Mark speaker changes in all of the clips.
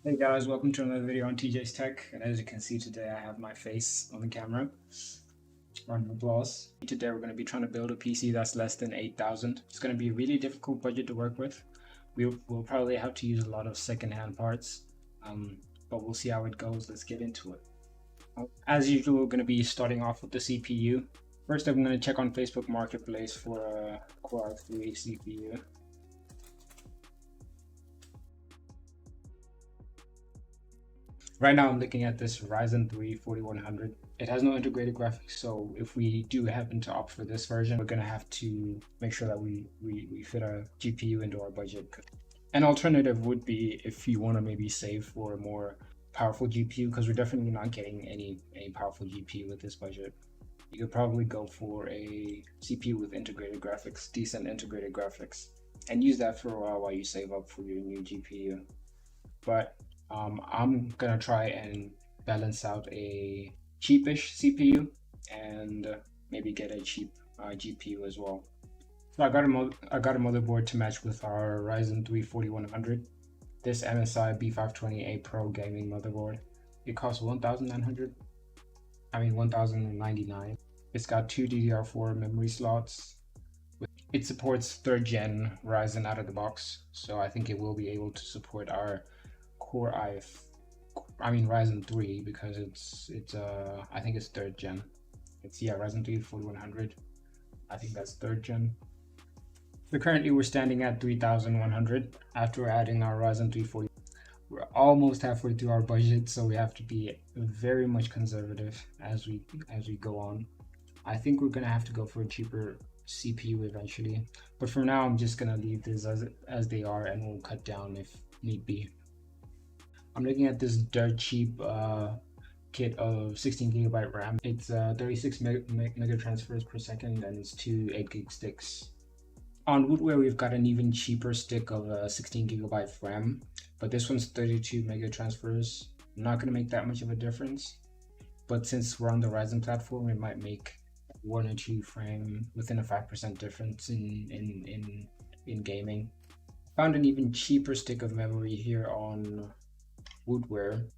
Speaker 1: Hey guys, welcome to another video on TJ's Tech. And as you can see today, I have my face on the camera. Round of applause. Today we're going to be trying to build a PC that's less than 8,000. It's going to be a really difficult budget to work with. We'll probably have to use a lot of second-hand parts, but we'll see how it goes. Let's get into it. As usual, we're going to be starting off with the CPU. First, I'm going to check on Facebook Marketplace for a Core i3 CPU. Right now I'm looking at this Ryzen 3 4100. It has no integrated graphics, so if we do happen to opt for this version, we're going to have to make sure that we fit a GPU into our budget. An alternative would be if you want to maybe save for a more powerful GPU, because we're definitely not getting any powerful GPU with this budget. You could probably go for a CPU with integrated graphics, decent integrated graphics, and use that for a while you save up for your new GPU. But I'm gonna try and balance out a cheapish CPU and maybe get a cheap GPU as well. So I got a motherboard to match with our Ryzen 3 4100. This MSI B520A Pro gaming motherboard. It costs 1,099. It's got 2 DDR4 memory slots. It supports 3rd gen Ryzen out of the box, so I think it will be able to support our Ryzen 3, because it's I think it's 3rd gen. It's Ryzen 3 4100. I think that's 3rd gen. So currently we're standing at 3,100 after adding our Ryzen 3 40. We're almost halfway through our budget, so we have to be very much conservative as we go on. I think we're gonna have to go for a cheaper CPU eventually, but for now I'm just gonna leave this as they are, and we'll cut down if need be. I'm looking at this dirt cheap kit of 16 GB RAM. It's 36 mega transfers per second, and it's 2 8 gig sticks. On Woodware, we've got an even cheaper stick of 16 GB RAM, but this one's 32 mega transfers. Not going to make that much of a difference, but since we're on the Ryzen platform, it might make 1 or 2 frame within a 5% difference in gaming. Found an even cheaper stick of memory here on Woodware.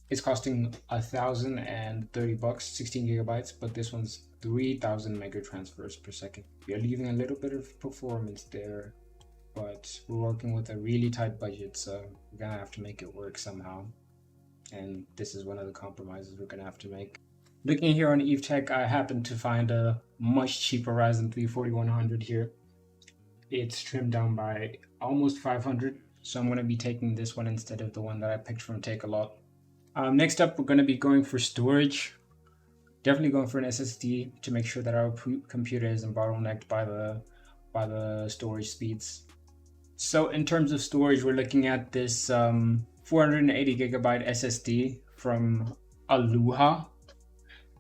Speaker 1: It's costing $1,030, 16 gigabytes, but this one's 3,000 mega transfers per second. We are leaving a little bit of performance there, but we're working with a really tight budget, so we're gonna have to make it work somehow. And this is one of the compromises we're gonna have to make. Looking here on EveTech, I happened to find a much cheaper Ryzen 3 4100 here. It's trimmed down by almost 500. So I'm going to be taking this one instead of the one that I picked from Take-A-Lot. Next up, we're going to be going for storage. Definitely going for an SSD to make sure that our computer isn't bottlenecked by the storage speeds. So in terms of storage, we're looking at this 480 gigabyte SSD from Aluha.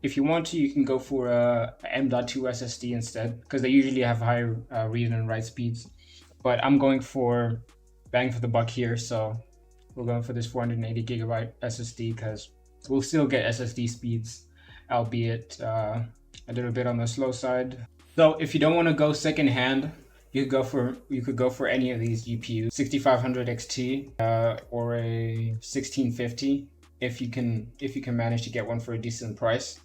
Speaker 1: If you want to, you can go for a M.2 SSD instead, because they usually have higher read and write speeds. But I'm going for bang for the buck here, so we're going for this 480 gigabyte SSD because we'll still get SSD speeds, albeit a little bit on the slow side. So if you don't want to go second hand, you could go for any of these GPUs, 6500 XT or a 1650 if you can manage to get one for a decent price.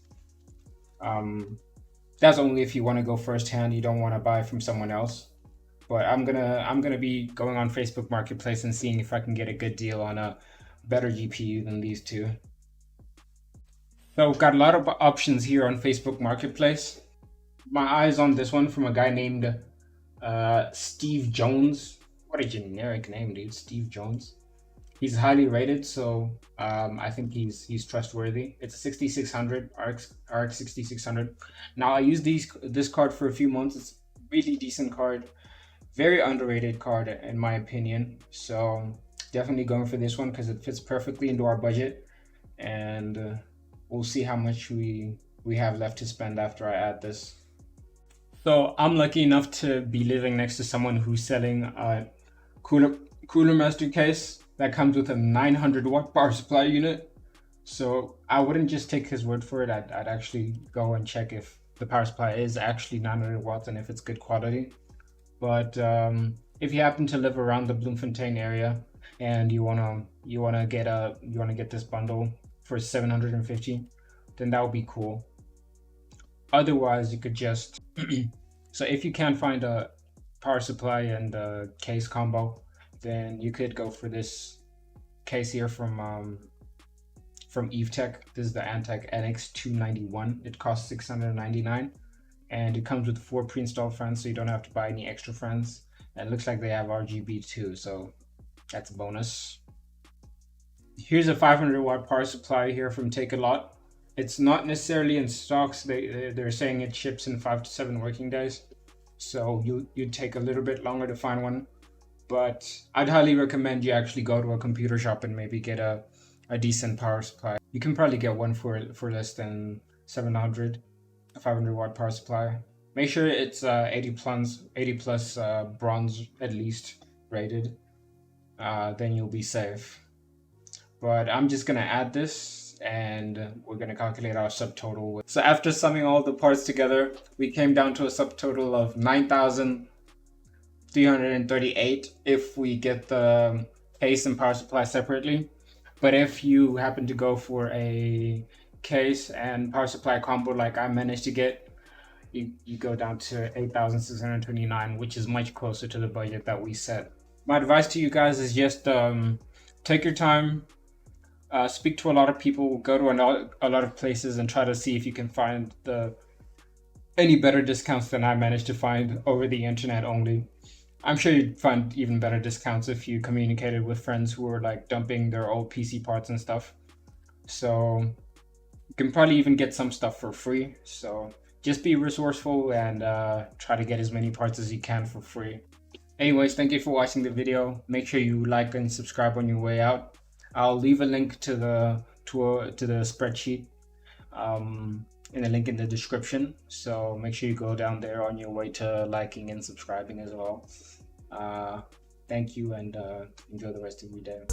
Speaker 1: That's only if you want to go first hand, you don't want to buy from someone else. But I'm gonna be going on Facebook Marketplace and seeing if I can get a good deal on a better GPU than these two. So we've got a lot of options here on Facebook Marketplace. My eyes on this one from a guy named Steve Jones. What a generic name, dude. Steve Jones. He's highly rated, so I think he's trustworthy. It's a 6600 RX 6600. Now I used this card for a few months. It's a really decent card. Very underrated card in my opinion, so definitely going for this one because it fits perfectly into our budget, and we'll see how much we have left to spend after I add this. So I'm lucky enough to be living next to someone who's selling a Cooler Master case that comes with a 900 watt power supply unit. So I wouldn't just take his word for it. I'd actually go and check if the power supply is actually 900 watts and if it's good quality. But if you happen to live around the Bloemfontein area, and you wanna get this bundle for 750, then that would be cool. Otherwise, you could just so if you can't find a power supply and a case combo, then you could go for this case here from EveTech. This is the Antec NX291. It costs 699, and it comes with 4 pre-installed fans, so you don't have to buy any extra fans. And it looks like they have RGB too, so that's a bonus. Here's a 500 watt power supply here from Take a Lot. It's not necessarily in stocks. They're saying it ships in 5 to 7 working days, so you'd take a little bit longer to find one. But I'd highly recommend you actually go to a computer shop and maybe get a decent power supply. You can probably get one for less than 700, a 500 watt power supply. Make sure it's 80 plus bronze at least rated. Then you'll be safe. But I'm just gonna add this, and we're gonna calculate our subtotal. So after summing all the parts together, we came down to a subtotal of 9,338 if we get the case and power supply separately. But if you happen to go for a case and power supply combo like I managed to get, you go down to 8,629, which is much closer to the budget that we set. My advice to you guys is just take your time, speak to a lot of people, go to a lot of places, and try to see if you can find any better discounts than I managed to find over the internet only. I'm sure you'd find even better discounts if you communicated with friends who were like dumping their old PC parts and stuff. So you can probably even get some stuff for free. So just be resourceful and try to get as many parts as you can for free. Anyways, thank you for watching the video. Make sure you like and subscribe on your way out. I'll leave a link to the spreadsheet in the link in the description. So make sure you go down there on your way to liking and subscribing as well. Thank you, and enjoy the rest of your day.